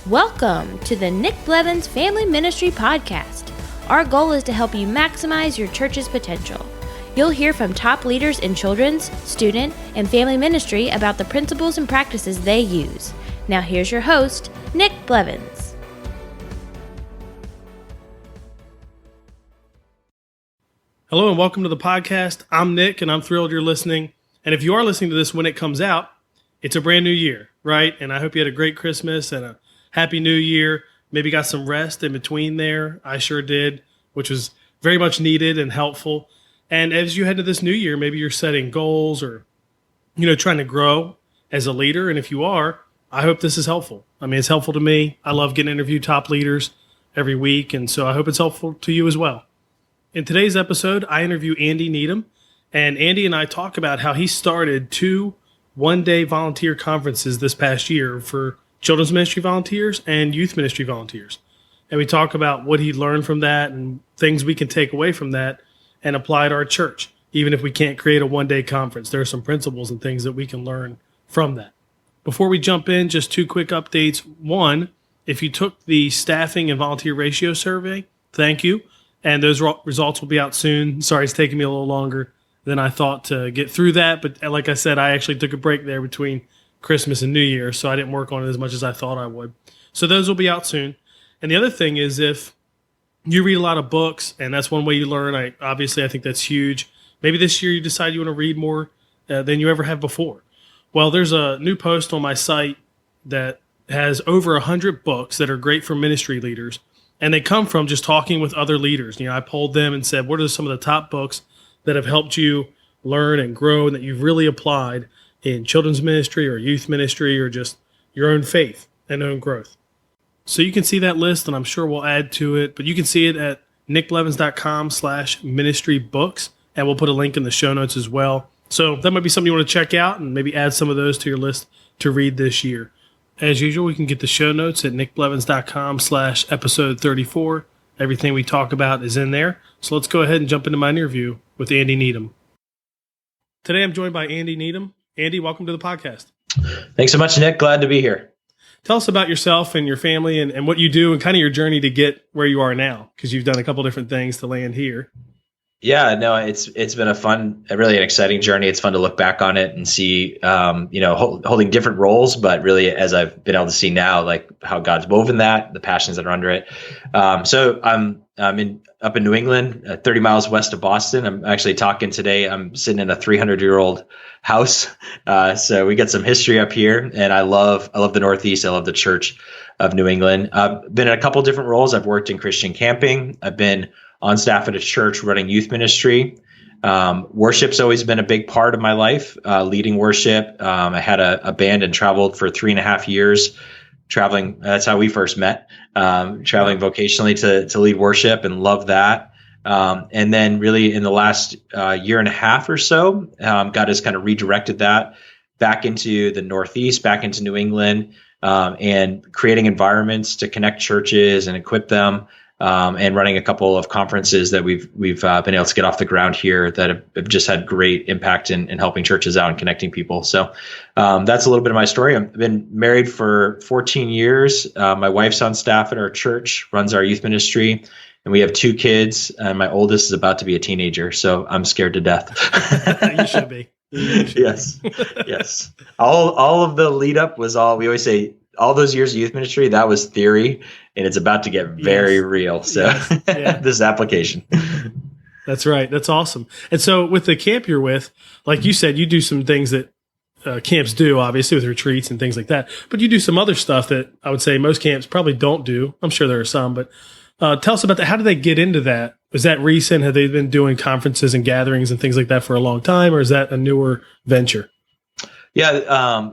Welcome to the Nick Blevins Family Ministry Podcast. Our goal is to help you maximize your church's potential. You'll hear from top leaders in children's, student, and family ministry about the principles and practices they use. Now here's your host, Nick Blevins. Hello and welcome to the podcast. I'm Nick and I'm thrilled you're listening. And if you are listening to this when it comes out, it's a brand new year, right? And I hope you had a great Christmas and a Happy New Year. Maybe got some rest in between there. I sure did, which was very much needed and helpful. And as you head to this new year, maybe you're setting goals or, trying to grow as a leader. And if you are, I hope this is helpful. I mean, it's helpful to me. I love getting to interview top leaders every week. And so I hope it's helpful to you as well. In today's episode, I interview Andy Needham. And Andy and I talk about how he started 2 one-day volunteer conferences this past year for children's ministry volunteers and youth ministry volunteers. And we talk about what he learned from that and things we can take away from that and apply to our church. Even if we can't create a one-day conference, there are some principles and things that we can learn from that. Before we jump in, just 2 quick updates. 1, if you took the staffing and volunteer ratio survey, thank you. And those results will be out soon. Sorry, it's taking me a little longer than I thought to get through that. But like I said, I actually took a break there between Christmas and New Year, so I didn't work on it as much as I thought I would. So those will be out soon. And the other thing is, if you read a lot of books, and that's one way you learn, I think that's huge. Maybe this year you decide you want to read more than you ever have before. Well, there's a new post on my site that has over 100 books that are great for ministry leaders, and they come from just talking with other leaders. I polled them and said, what are some of the top books that have helped you learn and grow and that you've really applied in children's ministry or youth ministry or just your own faith and own growth. So you can see that list, and I'm sure we'll add to it, but you can see it at nickblevins.com/ministry books, and we'll put a link in the show notes as well. So that might be something you want to check out and maybe add some of those to your list to read this year. As usual, we can get the show notes at nickblevins.com/episode 34. Everything we talk about is in there. So let's go ahead and jump into my interview with Andy Needham. Today I'm joined by Andy Needham. Andy, welcome to the podcast. Thanks so much, Nick. Glad to be here. Tell us about yourself and your family and what you do and kind of your journey to get where you are now, because you've done a couple different things to land here. Yeah, no, it's been really an exciting journey. It's fun to look back on it and see, holding different roles, but really, as I've been able to see now, like how God's woven that, the passions that are under it. So I'm up in New England, 30 miles west of Boston. I'm actually talking today. I'm sitting in a 300-year-old house. So we got some history up here, and I love the Northeast. I love the Church of New England. I've been in a couple different roles. I've worked in Christian camping. I've been on staff at a church running youth ministry. Worship's always been a big part of my life, leading worship. I had a band and traveled for 3.5 years, traveling. That's how we first met, traveling vocationally to lead worship, and love that. And then really in the last year and a half or so, God has kind of redirected that back into the Northeast, back into New England, and creating environments to connect churches and equip them. And running a couple of conferences that we've been able to get off the ground here that have just had great impact in helping churches out and connecting people. So that's a little bit of my story. I've been married for 14 years. My wife's on staff at our church, runs our youth ministry, and we have 2 kids. And my oldest is about to be a teenager, so I'm scared to death. You should be. Yes. All of the lead up was we always say, all those years of youth ministry, that was theory, and it's about to get very real. So this is application. That's right. That's awesome. And so with the camp you're with, like you said, you do some things that camps do, obviously, with retreats and things like that. But you do some other stuff that I would say most camps probably don't do. I'm sure there are some, but tell us about that. How did they get into that? Was that recent? Have they been doing conferences and gatherings and things like that for a long time, or is that a newer venture? Yeah,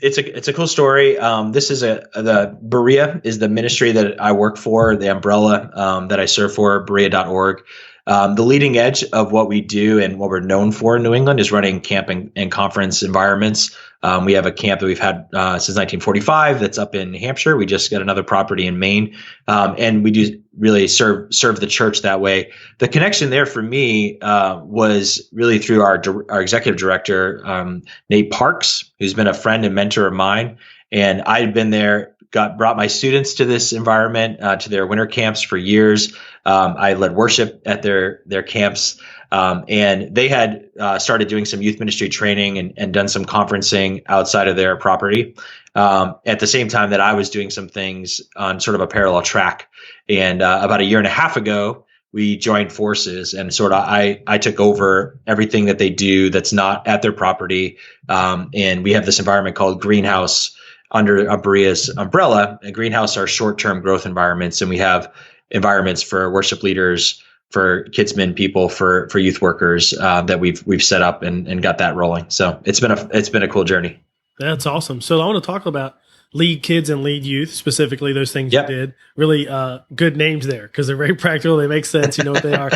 it's a cool story. This is the Berea is the ministry that I work for, the umbrella that I serve for, Berea.org. The leading edge of what we do and what we're known for in New England is running camp and conference environments. We have a camp that we've had since 1945 that's up in New Hampshire. We just got another property in Maine, and we do really serve the church that way. The connection there for me was really through our executive director, Nate Parks, who's been a friend and mentor of mine. And I had been there brought my students to this environment, to their winter camps for years. I led worship at their camps. And they had started doing some youth ministry training and done some conferencing outside of their property at the same time that I was doing some things on sort of a parallel track. And about a year and a half ago, we joined forces, and sort of I took over everything that they do that's not at their property. And we have this environment called Greenhouse under Berea's umbrella. And Greenhouse are short-term growth environments, and we have environments for worship leaders, for kidsmen people, for youth workers that we've set up and got that rolling. So it's been a cool journey. That's awesome. So I want to talk about lead kids and lead youth, specifically those things you did. Really good names there because they're very practical. They make sense. You know what they are.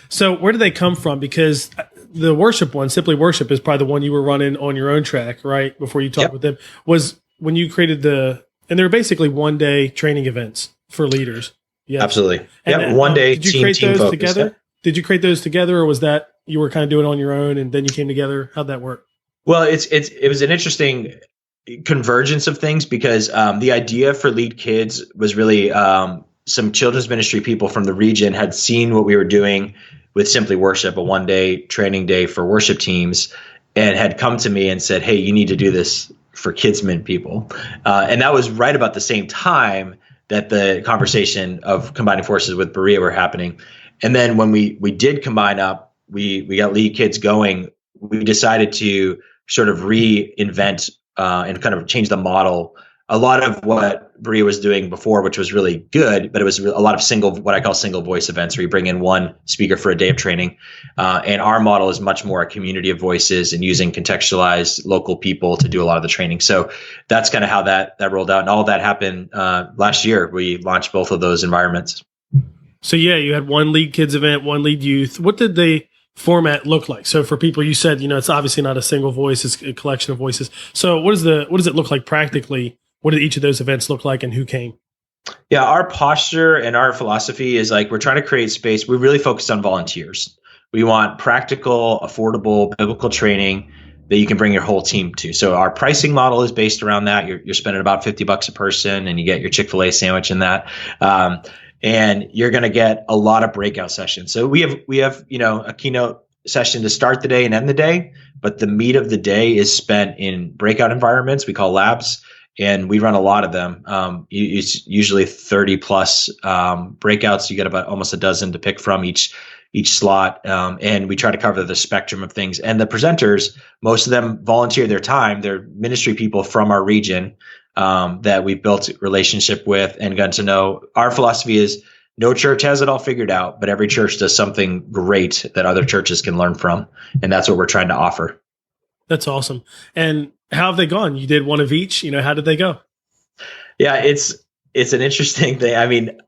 So where do they come from? Because the worship one, Simply Worship, is probably the one you were running on your own track, right? Before you talked with them, was when you created and they were basically one-day training events for leaders. Yeah, absolutely. Yeah, one day. Did you create those together? Did you create those together, or was that you were kind of doing it on your own and then you came together? How'd that work? Well, it was an interesting convergence of things because the idea for Lead Kids was really some children's ministry people from the region had seen what we were doing with Simply Worship, a one-day training day for worship teams, and had come to me and said, "Hey, you need to do this for kidsmen people," and that was right about the same time that the conversation of combining forces with Berea were happening. And then when we did combine up, we got Lead Kids going. We decided to sort of reinvent and kind of change the model. A lot of what Berea was doing before, which was really good, but it was a lot of what I call single voice events, where you bring in one speaker for a day of training. And our model is much more a community of voices and using contextualized local people to do a lot of the training. So that's kind of how that rolled out. And all of that happened last year. We launched both of those environments. So yeah, you had one Lead Kids event, one Lead Youth. What did the format look like? So for people, you said, it's obviously not a single voice, it's a collection of voices. So what does it look like practically? What did each of those events look like and who came? Yeah, our posture and our philosophy is we're trying to create space. We really focus on volunteers. We want practical, affordable, biblical training that you can bring your whole team to. So our pricing model is based around that. You're spending about $50 a person, and you get your Chick-fil-A sandwich in that. And you're going to get a lot of breakout sessions. So we have a keynote session to start the day and end the day, but the meat of the day is spent in breakout environments we call labs. And we run a lot of them. It's usually 30 plus breakouts. You get about almost a dozen to pick from each slot. And we try to cover the spectrum of things. And the presenters, most of them volunteer their time. They're ministry people from our region that we've built a relationship with and gotten to know. Our philosophy is no church has it all figured out, but every church does something great that other churches can learn from. And that's what we're trying to offer. That's awesome. And how have they gone? You did one of each. How did they go? Yeah, it's an interesting thing. I mean,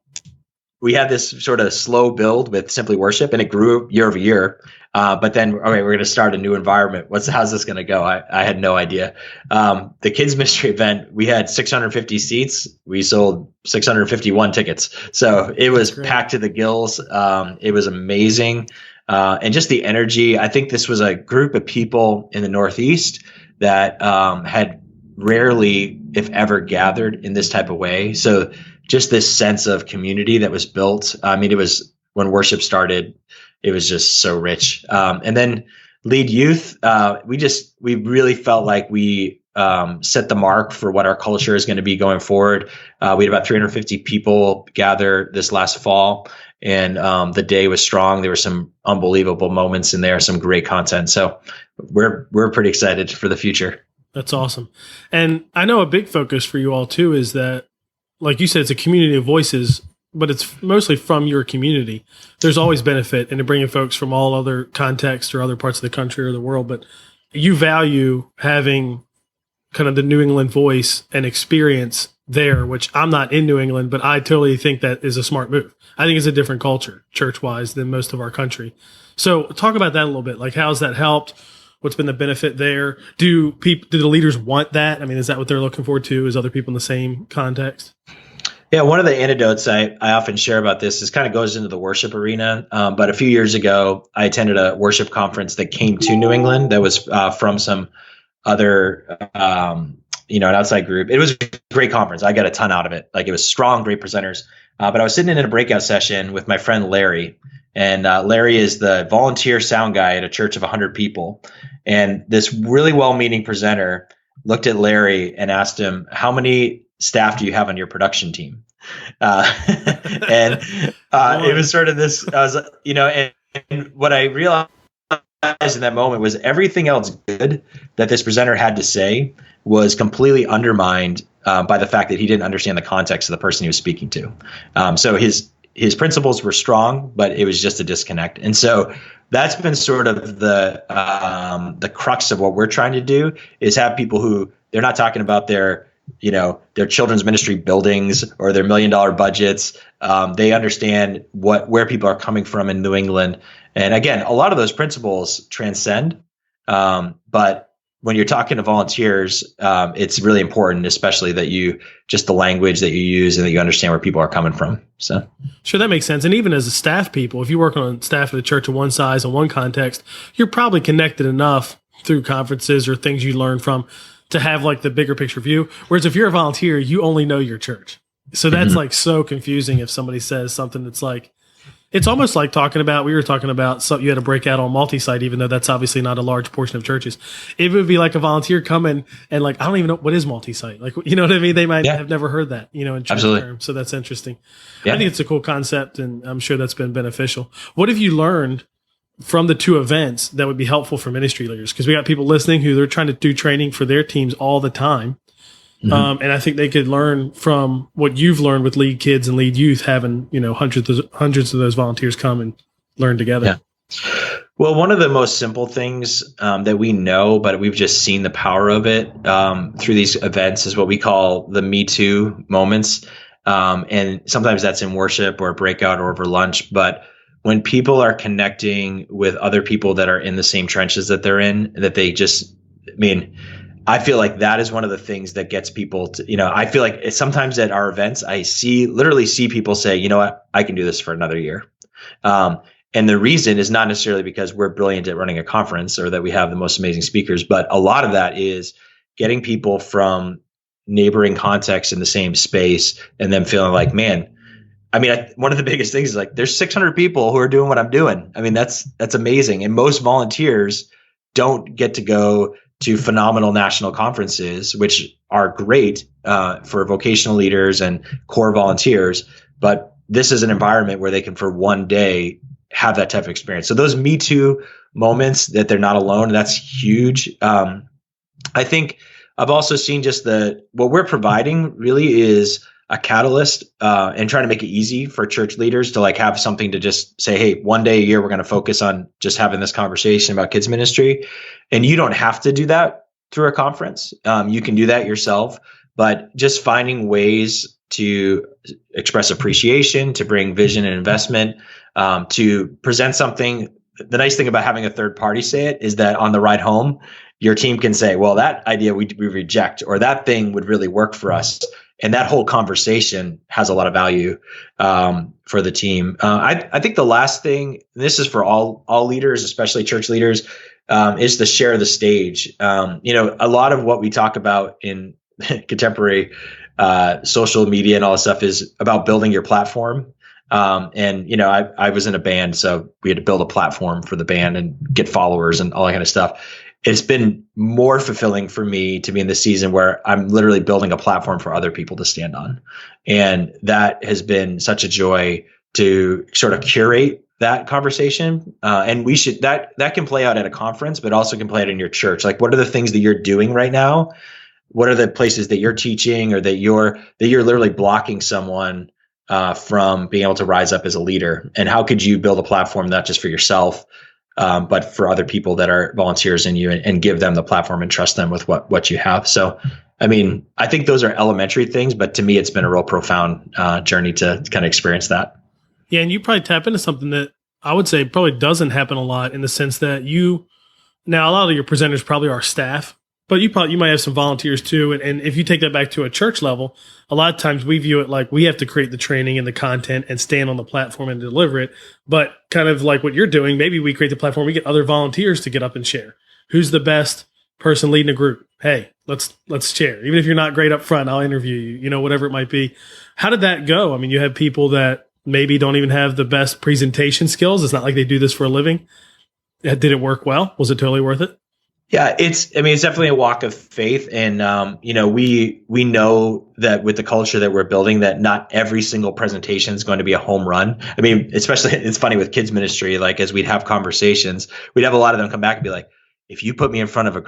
we had this sort of slow build with Simply Worship, and it grew year over year. But then, okay, we're going to start a new environment. How's this going to go? I had no idea. The kids ministry event, we had 650 seats. We sold 651 tickets. So it was packed to the gills. It was amazing. And just the energy. I think this was a group of people in the Northeast that had rarely, if ever, gathered in this type of way. So just this sense of community that was built. I mean, it was when worship started, it was just so rich. And then Lead Youth, we really felt like we set the mark for what our culture is going to be going forward. We had about 350 people gather this last fall. And the day was strong. There were some unbelievable moments in there, some great content. So we're pretty excited for the future. That's awesome. And I know a big focus for you all too is that, like you said, it's a community of voices, but it's mostly from your community. There's always benefit in bringing folks from all other contexts or other parts of the country or the world, but you value having kind of the New England voice and experience there, which I'm not in New England, but I totally think that is a smart move. I think it's a different culture, church-wise, than most of our country. So talk about that a little bit. Like, how's that helped? What's been the benefit there? Do the leaders want that? I mean, is that what they're looking forward to? Is other people in the same context? Yeah, one of the anecdotes I often share about this kind of goes into the worship arena. But a few years ago, I attended a worship conference that came to New England that was from some other an outside group. It was a great conference. I got a ton out of it. Like, it was strong, great presenters. But I was sitting in a breakout session with my friend Larry, and Larry is the volunteer sound guy at a church of 100 people. And this really well-meaning presenter looked at Larry and asked him, "How many staff do you have on your production team?" It was sort of this, and what I realized in that moment was everything else good that this presenter had to say was completely undermined by the fact that he didn't understand the context of the person he was speaking to. So his principles were strong, but it was just a disconnect. And so that's been sort of the crux of what we're trying to do, is have people who, they're not talking about their children's ministry buildings or their $1 million budgets. They understand where people are coming from in New England. And again, a lot of those principles transcend. But when you're talking to volunteers, it's really important, especially that just the language that you use and that you understand where people are coming from. So sure, that makes sense. And even as a staff people, if you work on staff at a church of one size in one context, you're probably connected enough through conferences or things you learn from to have like the bigger picture view. Whereas if you're a volunteer, you only know your church. So that's like so confusing if somebody says something that's like, it's almost like we were talking about, so you had a breakout on Multisite, even though that's obviously not a large portion of churches. It would be like a volunteer coming and like, I don't even know what is Multisite. Like, you know what I mean? They might have never heard that, in church terms. So that's interesting. Yeah. I think it's a cool concept, and I'm sure that's been beneficial. What have you learned from the two events that would be helpful for ministry leaders? Because we got people listening who they're trying to do training for their teams all the time. And I think they could learn from what you've learned with Lead Kids and Lead Youth, having, hundreds of those volunteers come and learn together. Yeah. Well, one of the most simple things that we know, but we've just seen the power of it through these events, is what we call the Me Too moments. And sometimes that's in worship or breakout or over lunch. But when people are connecting with other people that are in the same trenches that they're in, that they just, I feel like that is one of the things that gets people to, I feel like sometimes at our events, I literally see people say, you know what, I can do this for another year. And the reason is not necessarily because we're brilliant at running a conference or that we have the most amazing speakers, but a lot of that is getting people from neighboring contexts in the same space and them feeling like, man, one of the biggest things is like, there's 600 people who are doing what I'm doing. That's amazing. And most volunteers don't get to go to phenomenal national conferences, which are great for vocational leaders and core volunteers. But this is an environment where they can, for one day, have that type of experience. So those Me Too moments, that they're not alone, that's huge. I think I've also seen just what we're providing really is a catalyst and trying to make it easy for church leaders to like have something to just say, hey, one day a year, we're going to focus on just having this conversation about kids ministry. And you don't have to do that through a conference. You can do that yourself, but just finding ways to express appreciation, to bring vision and investment, to present something. The nice thing about having a third party say it is that on the ride home, your team can say, well, that idea we reject, or that thing would really work for us. And that whole conversation has a lot of value for the team. I think the last thing, and this is for all leaders, especially church leaders, is to share the stage. A lot of what we talk about in contemporary social media and all this stuff is about building your platform. I was in a band, so we had to build a platform for the band and get followers and all that kind of stuff. It's been more fulfilling for me to be in the season where I'm literally building a platform for other people to stand on. And that has been such a joy to sort of curate that conversation. And that can play out at a conference, but also can play out in your church. Like, what are the things that you're doing right now? What are the places that you're teaching, or that you're literally blocking someone from being able to rise up as a leader? And how could you build a platform, not just for yourself, but for other people that are volunteers in you, and give them the platform and trust them with what you have. So, I think those are elementary things, but to me, it's been a real profound journey to kind of experience that. Yeah. And you probably tap into something that I would say probably doesn't happen a lot, in the sense that now a lot of your presenters probably are staff, but you might have some volunteers too. And if you take that back to a church level, a lot of times we view it like we have to create the training and the content and stand on the platform and deliver it. But kind of like what you're doing, maybe we create the platform, we get other volunteers to get up and share. Who's the best person leading a group. Hey, let's share. Even if you're not great up front, I'll interview you, whatever it might be. How did that go? I mean, you have people that maybe don't even have the best presentation skills. It's not like they do this for a living. Did it work well? Was it totally worth it? Yeah, it's definitely a walk of faith. And, we know that with the culture that we're building, that not every single presentation is going to be a home run. I mean, especially it's funny with kids ministry, like as we'd have conversations, we'd have a lot of them come back and be like, if you put me in front of a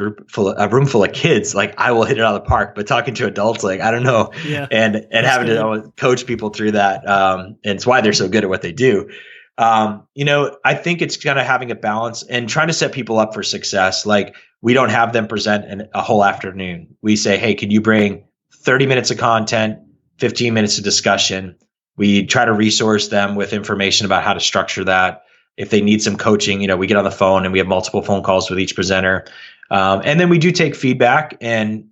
room full of kids, like I will hit it out of the park, but talking to adults, like, I don't know. Yeah, and having to coach people through that. And it's why they're so good at what they do. I think it's kind of having a balance and trying to set people up for success. Like we don't have them present a whole afternoon. We say, hey, can you bring 30 minutes of content, 15 minutes of discussion? We try to resource them with information about how to structure that. If they need some coaching, we get on the phone and we have multiple phone calls with each presenter. And then we do take feedback and,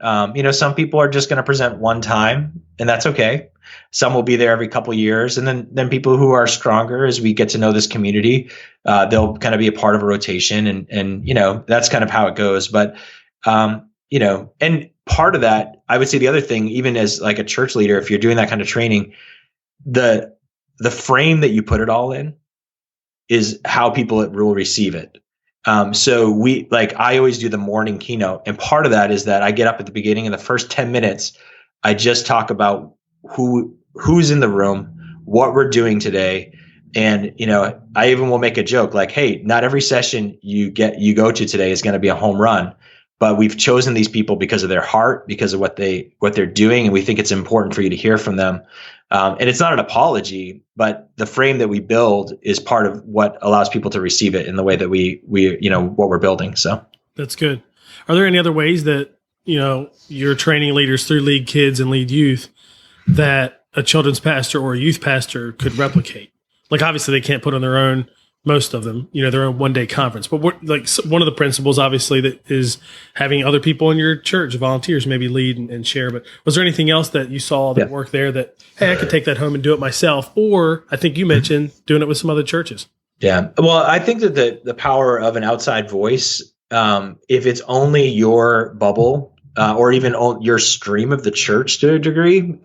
some people are just going to present one time and that's okay. Some will be there every couple of years. And then people who are stronger as we get to know this community, they'll kind of be a part of a rotation and that's kind of how it goes. But, and part of that, I would say the other thing, even as like a church leader, if you're doing that kind of training, the frame that you put it all in is how people will receive it. So I always do the morning keynote. And part of that is that I get up at the beginning in the first 10 minutes, I just talk about who's in the room, what we're doing today. And, I even will make a joke like, hey, not every session you go to today is going to be a home run, but we've chosen these people because of their heart, because of what they're doing. And we think it's important for you to hear from them. And it's not an apology, but the frame that we build is part of what allows people to receive it in the way that we what we're building. So that's good. Are there any other ways that, you're training leaders through Lead Kids and Lead Youth that a children's pastor or a youth pastor could replicate? Like obviously they can't put on their own, most of them, their own one-day conference. But one of the principles, obviously, that is having other people in your church, volunteers, maybe lead and share. But was there anything else that you saw that worked there that, hey, I could take that home and do it myself? Or I think you mentioned doing it with some other churches. Yeah. Well, I think that the power of an outside voice, if it's only your bubble or even your stream of the church to a degree,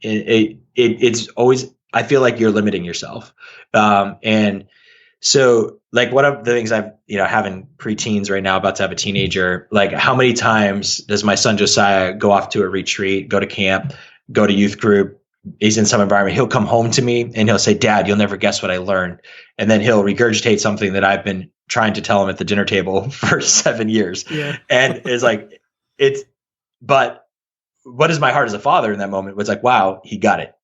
it's always, I feel like you're limiting yourself. And so like one of the things I've, having preteens right now, about to have a teenager, like how many times does my son Josiah go off to a retreat, go to camp, go to youth group? He's in some environment. He'll come home to me and he'll say, Dad, you'll never guess what I learned. And then he'll regurgitate something that I've been trying to tell him at the dinner table for 7 years. Yeah. And it's like, but what is my heart as a father in that moment was like, wow, he got it.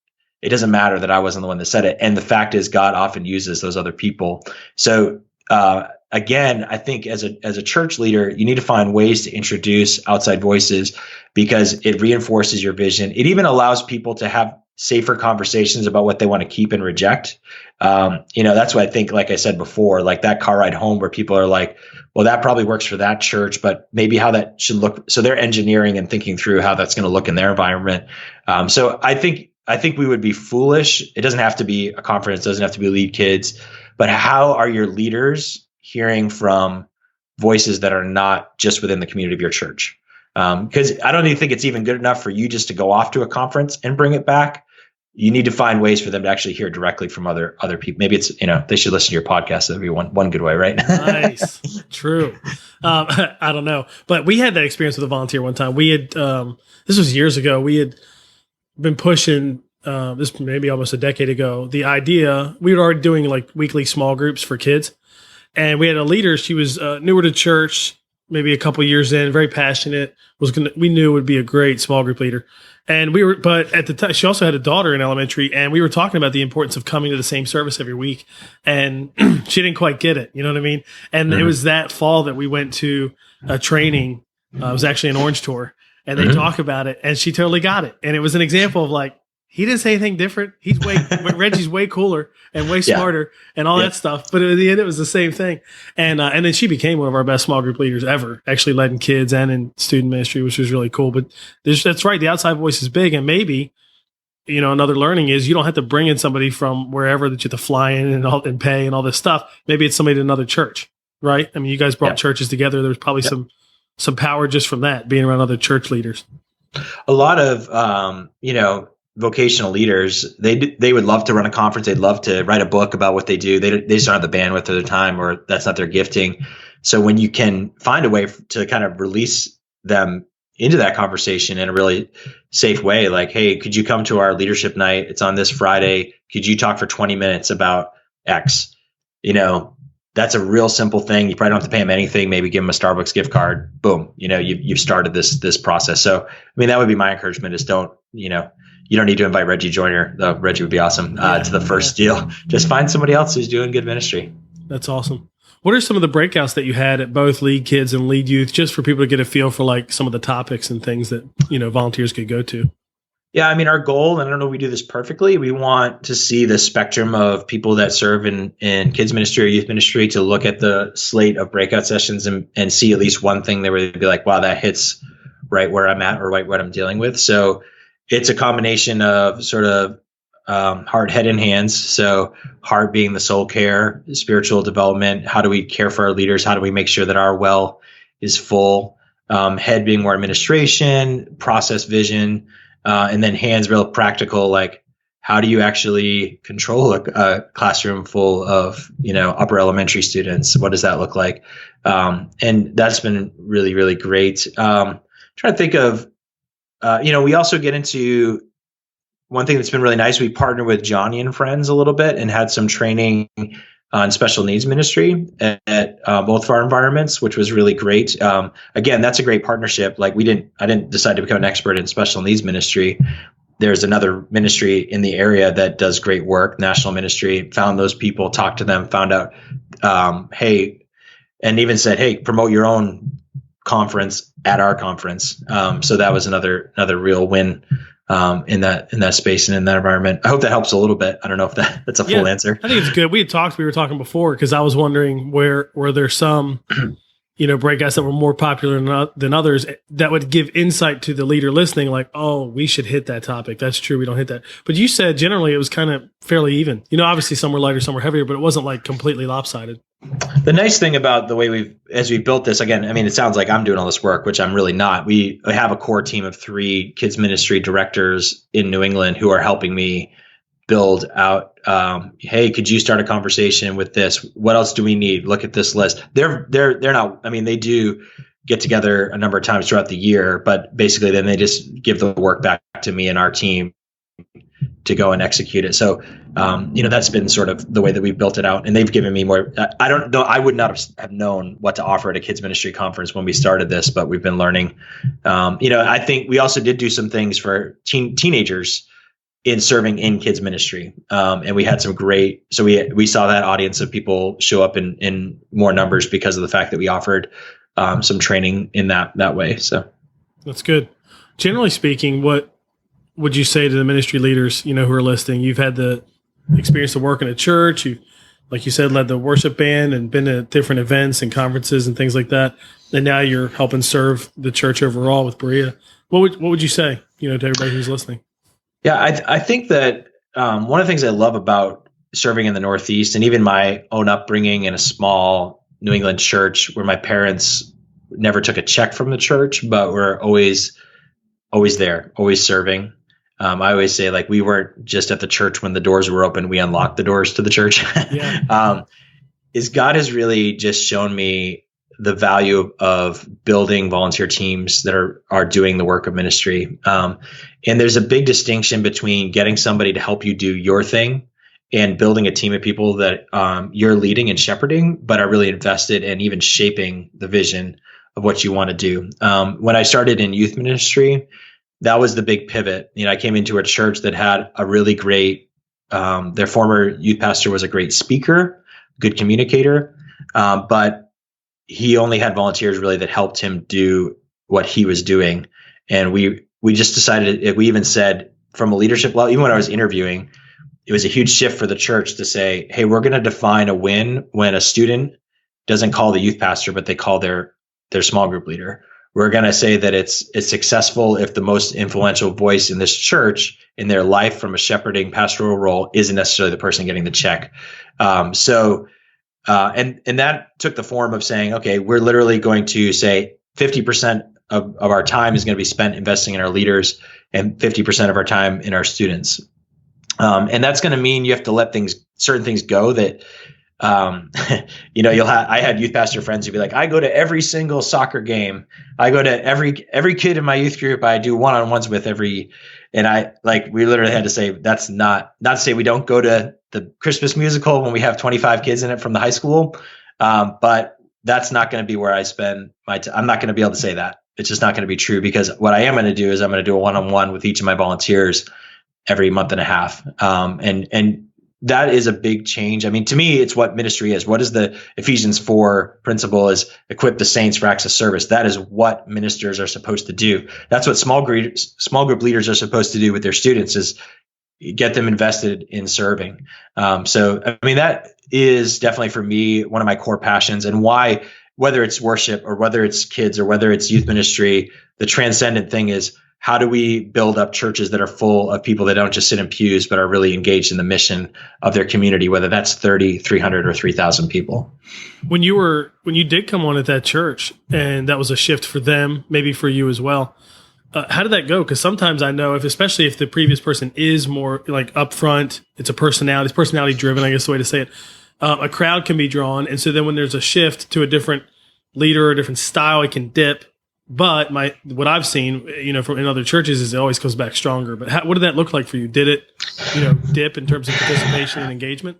It doesn't matter that I wasn't the one that said it. And the fact is God often uses those other people. So again, I think as a church leader, you need to find ways to introduce outside voices because it reinforces your vision. It even allows people to have safer conversations about what they want to keep and reject. That's what I think, like I said before, like that car ride home where people are like, well, that probably works for that church, but maybe how that should look. So they're engineering and thinking through how that's going to look in their environment. So I think we would be foolish. It doesn't have to be a conference. It doesn't have to be Lead Kids, but how are your leaders hearing from voices that are not just within the community of your church? Because I don't even think it's even good enough for you just to go off to a conference and bring it back. You need to find ways for them to actually hear directly from other people. Maybe it's, they should listen to your podcast. That'd be one good way, right? Nice. True. I don't know, but we had that experience with a volunteer one time. We had, this was years ago. We had been pushing, this maybe almost a decade ago, the idea, we were already doing like weekly small groups for kids. And we had a leader, she was newer to church, maybe a couple years in, very passionate, we knew would be a great small group leader. And but at the time, she also had a daughter in elementary, and we were talking about the importance of coming to the same service every week. And she didn't quite get it. You know what I mean? And It was that fall that we went to a training. It was actually an Orange Tour, and they talk about it, and she totally got it. And it was an example of like, he didn't say anything different. Reggie's way cooler and way smarter and all that stuff. But at the end, it was the same thing. And then she became one of our best small group leaders ever, actually led in kids and in student ministry, which was really cool. But that's right. The outside voice is big. And maybe, another learning is you don't have to bring in somebody from wherever that you have to fly in and pay and all this stuff. Maybe it's somebody at another church, right? I mean, you guys brought churches together. There's probably some some power just from that, being around other church leaders? A lot of, vocational leaders, they would love to run a conference. They'd love to write a book about what they do. They just don't have the bandwidth or the time, or that's not their gifting. So when you can find a way to kind of release them into that conversation in a really safe way, like, hey, could you come to our leadership night? It's on this Friday. Could you talk for 20 minutes about X? That's a real simple thing. You probably don't have to pay them anything. Maybe give them a Starbucks gift card. Boom. You've started this process. So, that would be my encouragement is you don't need to invite Reggie Joyner, though Reggie would be awesome, to the first deal. Just find somebody else who's doing good ministry. That's awesome. What are some of the breakouts that you had at both Lead Kids and Lead Youth, just for people to get a feel for like some of the topics and things that, volunteers could go to? Yeah, our goal, and I don't know if we do this perfectly, we want to see the spectrum of people that serve in kids ministry or youth ministry to look at the slate of breakout sessions and see at least one thing that would be like, wow, that hits right where I'm at or right what I'm dealing with. So it's a combination of sort of heart, head, and hands. So heart being the soul care, spiritual development. How do we care for our leaders? How do we make sure that our well is full? Head being more administration, process, vision. And then hands, real practical, like how do you actually control a classroom full of, upper elementary students? What does that look like? And that's been really, really great. Trying to think of, we also get into one thing that's been really nice. We partnered with Johnny and Friends a little bit and had some training on special needs ministry at both of our environments, which was really great. Again, that's a great partnership. Like I didn't decide to become an expert in special needs ministry. There's another ministry in the area that does great work, national ministry, found those people, talked to them, found out, hey, and even said, hey, promote your own conference at our conference. So that was another real win in that space and in that environment. I hope that helps a little bit. I don't know if that's a full answer. I think it's good. We were talking before because I was wondering were there some, breakouts that were more popular than others that would give insight to the leader listening, like, oh, we should hit that topic. That's true. We don't hit that. But you said generally it was kind of fairly even. Obviously some were lighter, some were heavier, but it wasn't like completely lopsided. The nice thing about the way as we built this, again, it sounds like I'm doing all this work, which I'm really not. We have a core team of 3 kids ministry directors in New England who are helping me build out. Hey, could you start a conversation with this? What else do we need? Look at this list. They're not. They do get together a number of times throughout the year, but basically then they just give the work back to me and our team to go and execute it. So, that's been sort of the way that we've built it out, and they've given me more. I don't know. I would not have known what to offer at a kids ministry conference when we started this, but we've been learning. I think we also did do some things for teenagers in serving in kids ministry, and we had some great. So we saw that audience of people show up in more numbers because of the fact that we offered some training in that way. So that's good. Generally speaking, what would you say to the ministry leaders, who are listening? You've had the experience of working at church. You, like you said, led the worship band and been at different events and conferences and things like that. And now you're helping serve the church overall with Berea. What would you say, to everybody who's listening? Yeah, I think that one of the things I love about serving in the Northeast and even my own upbringing in a small New England church where my parents never took a check from the church, but were always there, always serving. I always say, like, we weren't just at the church when the doors were open, we unlocked the doors to the church. Yeah. Is God has really just shown me the value of building volunteer teams that are doing the work of ministry. And there's a big distinction between getting somebody to help you do your thing and building a team of people that you're leading and shepherding, but are really invested in even shaping the vision of what you want to do. When I started in youth ministry, that was the big pivot. I came into a church that had a really great, their former youth pastor was a great speaker, good communicator, but he only had volunteers really that helped him do what he was doing. And we just decided, we even said from a leadership level, even when I was interviewing, it was a huge shift for the church to say, hey, we're going to define a win when a student doesn't call the youth pastor, but they call their small group leader. We're going to say that it's successful if the most influential voice in this church in their life from a shepherding pastoral role isn't necessarily the person getting the check. And that took the form of saying, okay, we're literally going to say 50% of our time is going to be spent investing in our leaders and 50% of our time in our students. And that's going to mean you have to let certain things go that, I had youth pastor friends who'd be like, I go to every single soccer game. I go to every kid in my youth group. I do one-on-ones with and we literally had to say, that's not to say we don't go to the Christmas musical when we have 25 kids in it from the high school. But that's not going to be where I spend my time. I'm not going to be able to say that. It's just not going to be true, because what I am going to do is I'm going to do a one-on-one with each of my volunteers every month and a half. And that is a big change. I mean, to me, it's what ministry is. What is the Ephesians 4 principle is equip the saints for acts of service. That is what ministers are supposed to do. That's what small group leaders are supposed to do with their students, is get them invested in serving. So, I mean, that is definitely for me one of my core passions, and why, whether it's worship or whether it's kids or whether it's youth ministry, the transcendent thing is, how do we build up churches that are full of people that don't just sit in pews, but are really engaged in the mission of their community, whether that's 30, 300, or 3,000 people? When you did come on at that church, and that was a shift for them, maybe for you as well, how did that go? Because sometimes I know, especially if the previous person is more like upfront, it's personality driven, I guess the way to say it, a crowd can be drawn. And so then when there's a shift to a different leader or a different style, it can dip. But what I've seen, from in other churches, is it always comes back stronger. But what did that look like for you? Did it, dip in terms of participation and engagement?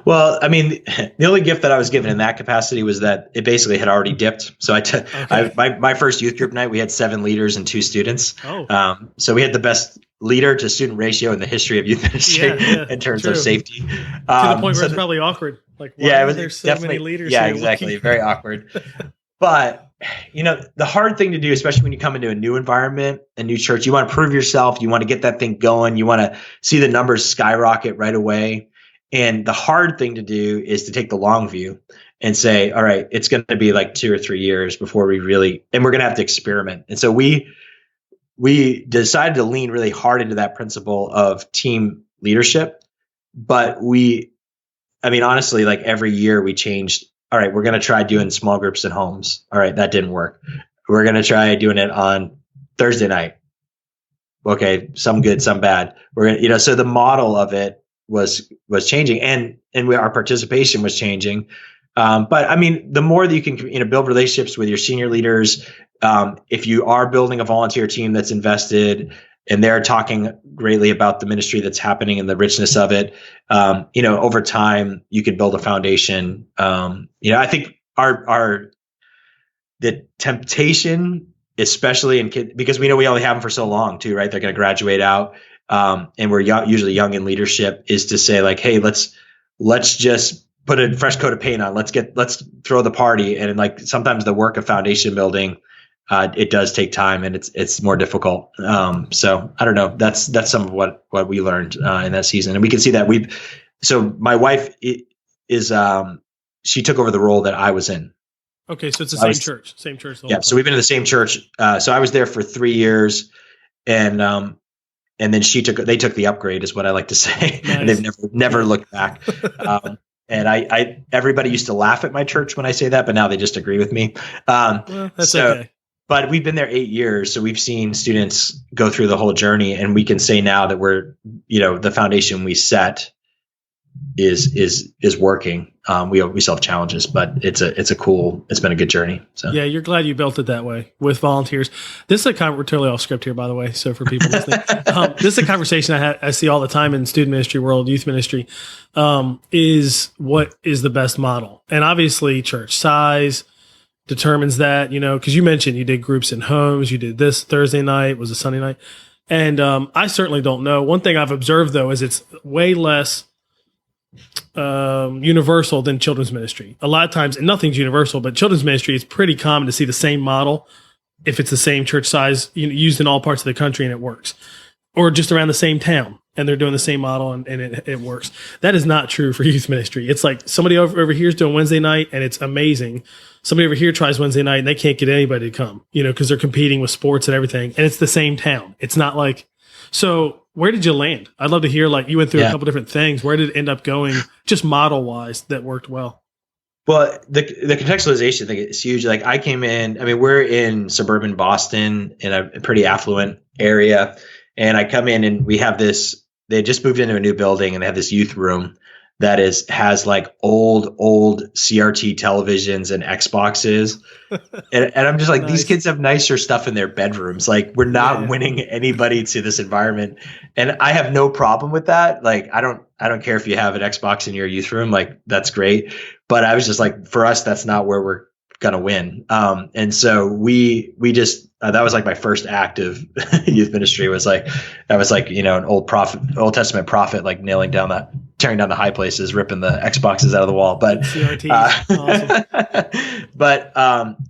Well, I mean, the only gift that I was given in that capacity was that it basically had already dipped. So my first youth group night, we had 7 leaders and 2 students. Oh. So we had the best leader to student ratio in the history of youth ministry in terms of safety. To the point where it's probably awkward. Like, why are there so many leaders? Yeah, exactly. Very awkward. But the hard thing to do, especially when you come into a new environment, a new church, you want to prove yourself. You want to get that thing going. You want to see the numbers skyrocket right away. And the hard thing to do is to take the long view and say, all right, it's going to be like 2 or 3 years before we're going to have to experiment. And so we decided to lean really hard into that principle of team leadership. But honestly, like every year we changed. All right, we're going to try doing small groups at homes. All right, that didn't work. We're going to try doing it on Thursday night. Okay, some good, some bad. We're going to, so the model of it was changing, and our participation was changing. But I mean, the more that you can, build relationships with your senior leaders, if you are building a volunteer team that's invested and they're talking greatly about the ministry that's happening and the richness of it, over time you can build a foundation. I think the temptation, especially in kids, because we know we only have them for so long too, right? They're going to graduate out, and we're usually young in leadership, is to say like, hey, let's just put a fresh coat of paint on. Let's throw the party. And like sometimes the work of foundation building, it does take time, and it's more difficult. So I don't know. That's some of what we learned in that season, and we can see that So my wife is she took over the role that I was in. Okay, so it's the same church. Yeah, so we've been in the same church. So I was there for 3 years, and then they took the upgrade, is what I like to say. Nice. And they've never looked back. And everybody used to laugh at my church when I say that, but now they just agree with me. Well, that's okay. But we've been there 8 years, so we've seen students go through the whole journey, and we can say now that we're, the foundation we set is working. We still have challenges, but it's been a good journey. So yeah, you're glad you built it that way with volunteers. This is we're totally off script here, by the way. So for people listening, this is a conversation I see all the time in student ministry world, youth ministry, is what is the best model, and obviously church size determines that, because you mentioned you did groups in homes, you did this Thursday night, was a Sunday night. And I certainly don't know. One thing I've observed, though, is it's way less universal than children's ministry. A lot of times, and nothing's universal, but children's ministry is pretty common to see the same model if it's the same church size, used in all parts of the country, and it works. Or just around the same town, and they're doing the same model, and it works. That is not true for youth ministry. It's like somebody over here is doing Wednesday night, and it's amazing. Somebody over here tries Wednesday night, and they can't get anybody to come, because they're competing with sports and everything, and it's the same town. It's not like – so where did you land? I'd love to hear, like, you went through a couple different things. Where did it end up going, just model-wise, that worked well? Well, the contextualization thing is huge. Like I came in, I mean, we're in suburban Boston in a pretty affluent area. And I come in and we have this, they just moved into a new building and they have this youth room that has like old CRT televisions and Xboxes. And I'm just like, Nice. These kids have nicer stuff in their bedrooms. Like we're not winning anybody to this environment. And I have no problem with that. Like, I don't care if you have an Xbox in your youth room, like that's great. But I was just like, for us, that's not where we're going to win. And so we just, that was like my first act of youth ministry was like, I was like, an Old Testament prophet, like tearing down the high places, ripping the Xboxes out of the wall. But, awesome. But,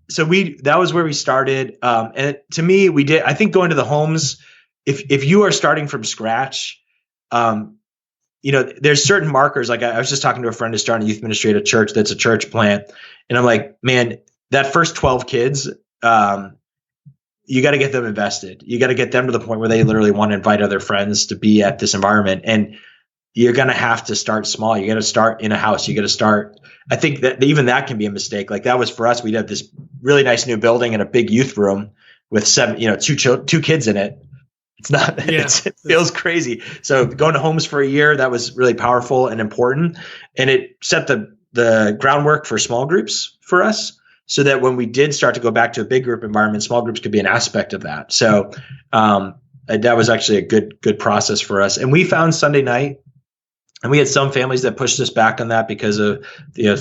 so that was where we started. And to me, I think going to the homes, if you are starting from scratch, there's certain markers. Like I was just talking to a friend who's starting youth ministry at a church that's a church plant. And I'm like, man, that first 12 kids, you got to get them invested. You got to get them to the point where they literally want to invite other friends to be at this environment. And you're going to have to start small. You got to start in a house. You got to start. I think that even that can be a mistake. Like that was for us. We had this really nice new building and a big youth room with two kids in it. It's not, it feels crazy. So going to homes for a year, that was really powerful and important. And it set the groundwork for small groups for us so that when we did start to go back to a big group environment, small groups could be an aspect of that. So that was actually a good process for us. And we found Sunday night, and we had some families that pushed us back on that because of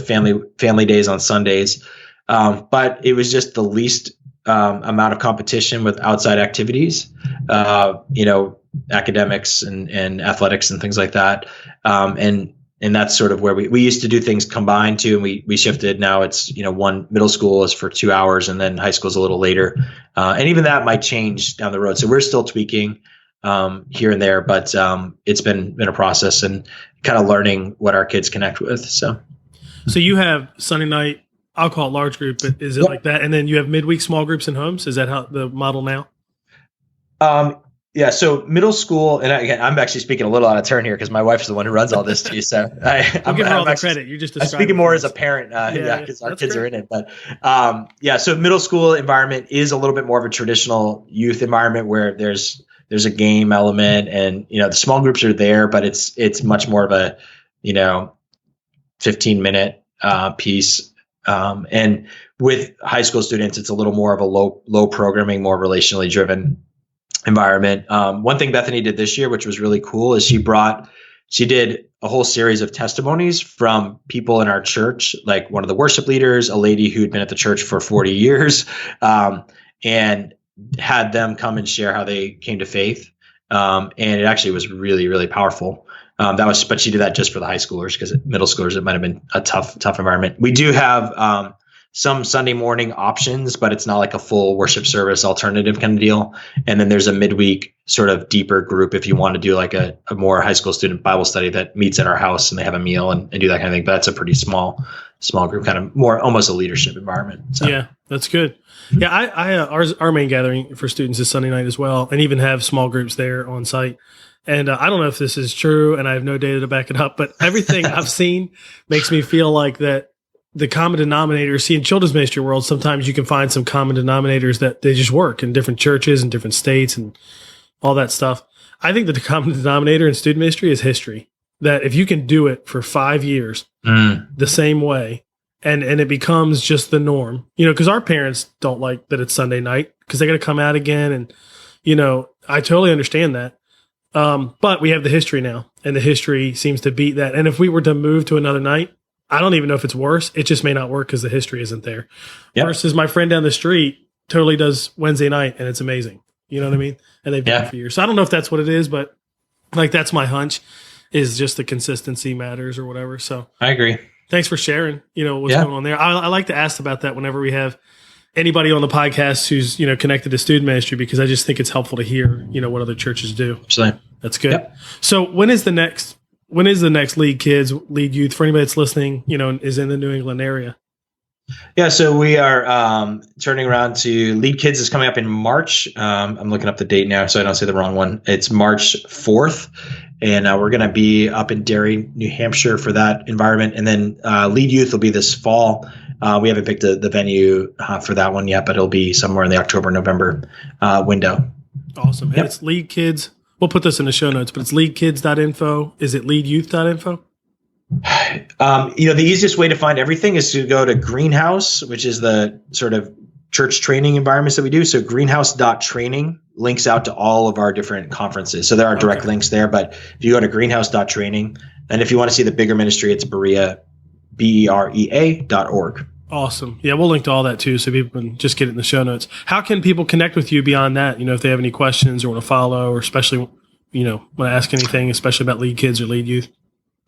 family days on Sundays. But it was just the least amount of competition with outside activities, academics and athletics and things like that. And that's sort of where we used to do things combined too. And we shifted. Now it's, one middle school is for 2 hours and then high school is a little later. And even that might change down the road. So we're still tweaking here and there, but it's been a process and kind of learning what our kids connect with. So you have Sunday night, I'll call it large group, but is it like that? And then you have midweek small groups in homes. Is that how the model now? Yeah. So middle school, and again, I'm actually speaking a little out of turn here because my wife's the one who runs all this too. So I'm giving her all the credit. You're just speaking more as a parent, because our kids are in it. But so middle school environment is a little bit more of a traditional youth environment where there's a game element, and the small groups are there, but it's much more of a 15-minute piece. And with high school students, it's a little more of a low programming, more relationally driven environment. One thing Bethany did this year, which was really cool, is she did a whole series of testimonies from people in our church, like one of the worship leaders, a lady who'd been at the church for 40 years, and had them come and share how they came to faith. And it actually was really, really powerful. But she did that just for the high schoolers, because middle schoolers, it might've been a tough environment. We do have, some Sunday morning options, but it's not like a full worship service alternative kind of deal. And then there's a midweek sort of deeper group if you want to do like a more high school student Bible study that meets at our house and they have a meal and do that kind of thing. But that's a pretty small group, kind of more almost a leadership environment. So. Yeah, that's good. Yeah, our main gathering for students is Sunday night as well, and even have small groups there on site. And I don't know if this is true, and I have no data to back it up, but everything I've seen makes me feel like that the common denominator, see in children's ministry world, sometimes you can find some common denominators that they just work in different churches and different states and all that stuff. I think that the common denominator in student ministry is history. That if you can do it for 5 years the same way, and it becomes just the norm, because our parents don't like that it's Sunday night because they got to come out again. And, I totally understand that. But we have the history now, and the history seems to beat that. And if we were to move to another night, I don't even know if it's worse. It just may not work because the history isn't there. Yep. Versus my friend down the street totally does Wednesday night, and it's amazing. You know what I mean? And they've done it for years. So I don't know if that's what it is, but like that's my hunch, is just the consistency matters or whatever. So I agree. Thanks for sharing, what's going on there. I like to ask about that whenever we have anybody on the podcast who's, connected to student ministry, because I just think it's helpful to hear, what other churches do. Absolutely. That's good. Yep. So when is the next lead kids, lead youth for anybody that's listening, is in the New England area? Yeah, so we are turning around to Lead Kids is coming up in March. I'm looking up the date now so I don't say the wrong one. It's March 4th, and we're going to be up in Derry, New Hampshire for that environment. And then Lead Youth will be this fall. We haven't picked the venue for that one yet, but it'll be somewhere in the October-November window. Awesome. And it's Lead Kids. We'll put this in the show notes, but it's leadkids.info. Is it leadyouth.info? The easiest way to find everything is to go to Greenhouse, which is the sort of church training environments that we do. So greenhouse.training links out to all of our different conferences. So there are direct links there, but if you go to greenhouse.training, and if you want to see the bigger ministry, it's Berea, BEREA.org. Awesome. Yeah, we'll link to all that too, so people can just get it in the show notes. How can people connect with you beyond that? If they have any questions or want to follow, or especially, want to ask anything, especially about Lead Kids or Lead Youth?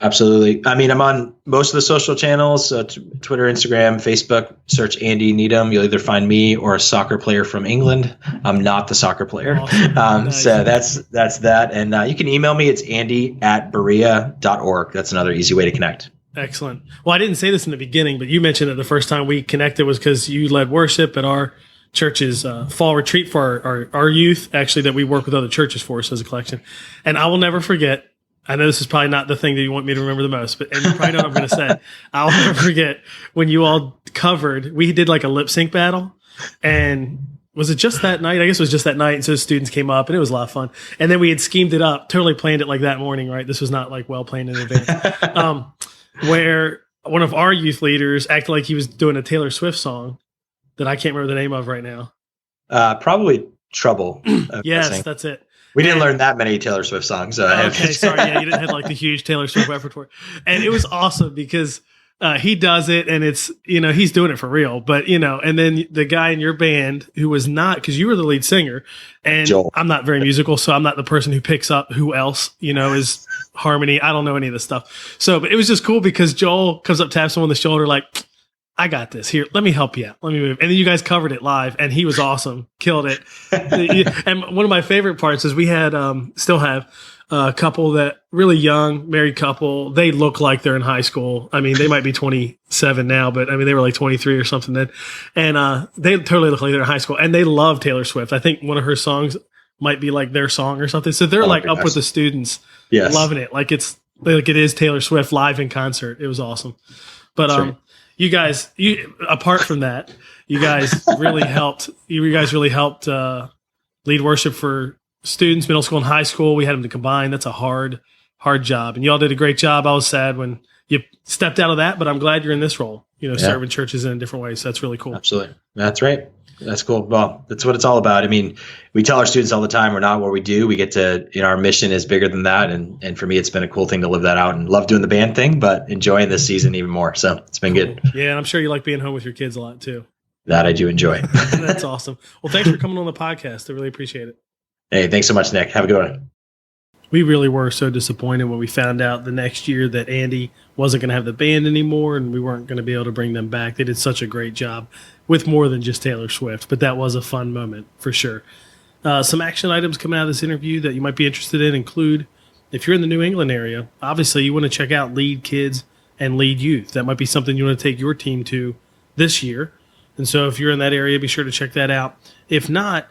Absolutely. I mean, I'm on most of the social channels, Twitter, Instagram, Facebook. Search Andy Needham. You'll either find me or a soccer player from England. I'm not the soccer player. Awesome. Nice. So that's that. And you can email me. It's andy@berea.org. That's another easy way to connect. Excellent. Well, I didn't say this in the beginning, but you mentioned that the first time we connected was because you led worship at our church's fall retreat for our youth, actually, that we work with other churches for us as a collection. And I will never forget. I know this is probably not the thing that you want me to remember the most, and you probably know what I'm going to say. I'll never forget when you all covered, we did like a lip sync battle, and was it just that night? I guess it was just that night. And so students came up, and it was a lot of fun. And then we had schemed it up, totally planned it like that morning, right? This was not like well planned in advance. Where one of our youth leaders acted like he was doing a Taylor Swift song that I can't remember the name of right now. Probably Trouble. Yes, that's it. We didn't learn that many Taylor Swift songs. Okay, sorry. Yeah, you didn't have like the huge Taylor Swift repertoire. And it was awesome because he does it, and it's, he's doing it for real. But, and then the guy in your band who was not, because you were the lead singer, and Joel. I'm not very musical, so I'm not the person who picks up who else, is harmony. I don't know any of this stuff. So, but it was just cool because Joel comes up, taps him on the shoulder, like, I got this. Here, let me help you out. Let me move. And then you guys covered it live, and he was awesome. Killed it. And one of my favorite parts is we had, still have a couple that really young, married couple. They look like they're in high school. I mean, they might be 27 now, but I mean, they were like 23 or something then. And they totally look like they're in high school, and they love Taylor Swift. I think one of her songs might be like their song or something. So they're like up with the students, loving it. Like it is Taylor Swift live in concert. It was awesome. But, you guys, apart from that, you guys really helped. You guys really helped lead worship for students, middle school and high school. We had them to combine. That's a hard job, and you all did a great job. I was sad when you stepped out of that, but I'm glad you're in this role. Serving churches in a different way. So that's really cool. Absolutely, that's right. That's cool. Well, that's what it's all about. I mean, we tell our students all the time, we're not what we do. We get to, our mission is bigger than that. And for me, it's been a cool thing to live that out, and love doing the band thing, but enjoying this season even more. So it's been good. Yeah. And I'm sure you like being home with your kids a lot too. That I do enjoy. That's awesome. Well, thanks for coming on the podcast. I really appreciate it. Hey, thanks so much, Nick. Have a good one. We really were so disappointed when we found out the next year that Andy wasn't going to have the band anymore, and we weren't going to be able to bring them back. They did such a great job with more than just Taylor Swift, but that was a fun moment for sure. Some action items coming out of this interview that you might be interested in include, if you're in the New England area, obviously you want to check out Lead Kids and Lead Youth. That might be something you want to take your team to this year. And so if you're in that area, be sure to check that out. If not,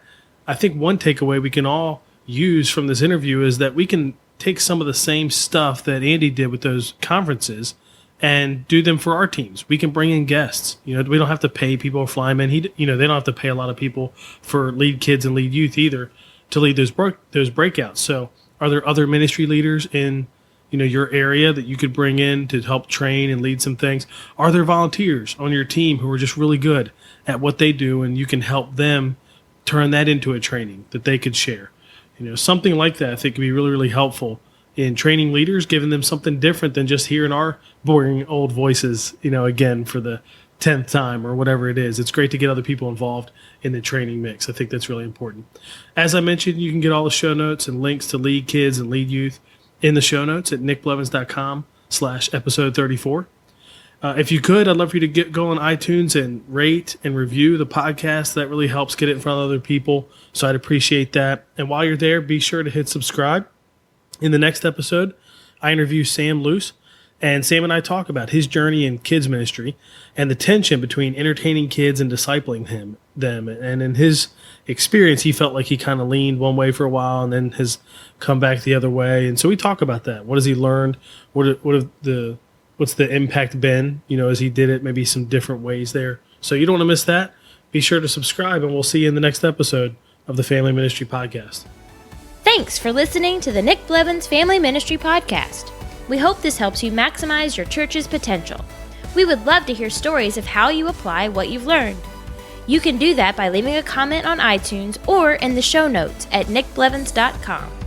I think one takeaway we can all use from this interview is that we can take some of the same stuff that Andy did with those conferences and do them for our teams. We can bring in guests. We don't have to pay people or fly them in. They don't have to pay a lot of people for Lead Kids and Lead Youth either to lead those breakouts. So are there other ministry leaders in your area that you could bring in to help train and lead some things? Are there volunteers on your team who are just really good at what they do, and you can help them turn that into a training that they could share? Something like that I think could be really, really helpful in training leaders, giving them something different than just hearing our boring old voices, again, for the 10th time or whatever it is. It's great to get other people involved in the training mix. I think that's really important. As I mentioned, you can get all the show notes and links to Lead Kids and Lead Youth in the show notes at nickblevins.com/episode 34. If you could, I'd love for you to go on iTunes and rate and review the podcast. That really helps get it in front of other people, so I'd appreciate that. And while you're there, be sure to hit subscribe. In the next episode, I interview Sam Luce, And Sam and I talk about his journey in kids ministry and the tension between entertaining kids and discipling them. And in his experience, he felt like he kind of leaned one way for a while and then has come back the other way. And so we talk about that. What has he learned? What's the impact been, as he did it, maybe some different ways there. So you don't want to miss that. Be sure to subscribe, and we'll see you in the next episode of the Family Ministry Podcast. Thanks for listening to the Nick Blevins Family Ministry Podcast. We hope this helps you maximize your church's potential. We would love to hear stories of how you apply what you've learned. You can do that by leaving a comment on iTunes or in the show notes at nickblevins.com.